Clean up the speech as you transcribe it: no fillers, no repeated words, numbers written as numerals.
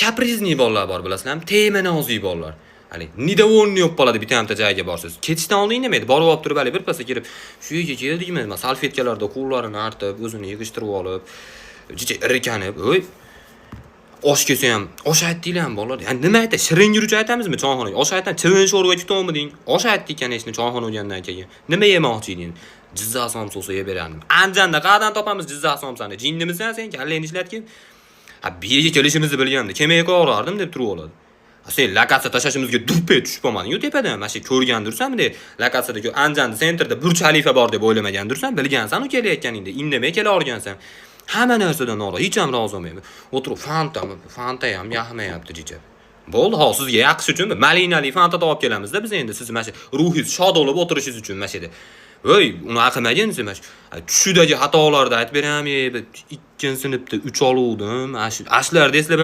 kaprizli bolalar bor bilasizlarmi? Tema nozik bolalar. Hani nidavonni yo'q bo'ladi bitta joyga borsiz. Ketishdan oldin demaydi. Borib olib turib, hali bir pasda kirib, shu yerga keldikmi, salfetkalarda qo'llarini artib, o'zini yig'ishtirib olib, jicha irkanib, "Voy, osh kelsa ham, osh aytdinglar ham bolalar. Yani nima aytay? Shirin yuruvchi aytamizmi choyxonaga? Osh aytdan, chivin sho'rva kutdingmi deng. Osh aytdik ekan ishni choyxona o'lgandan keyin. Nima yemoqchi eding? Jizzax somsosi yeb berardim. Anjanda qayerdan topamiz Jizzax somsani? Jinnimisan sen? Kallangni ishlatgin. Ha, bu yerga kelishimizni bilganda, kemaga qo'yardim deb turib oladi. Sen lokatsiya tashlashimizga duppe tushib qolmading-ku tepadan. Mana shu ko'rgandursan-da, lokatsiyada Anjanda sentrda Burj Xalifa bor deb o'ylamagandirsan, bilgansan u kelayotganingda, indamay kela olgansan. Hamma narsadan norozi, hech ham rozi bo'lmayman. O'tirib Fanta ham yaxmayapti jicha. Bo'ldi, ho, sizga yaqish uchun malinali Fanta olib kelamiz-da biz endi siz mana shu ruhingiz shod bo'lib o'tirishingiz uchun mana shu yerda. Voy, uni qilmagin siz mana shu tushidagi xatolarni aytib beram, 2 sinfda 3 oluvdim. Ashlarni eslab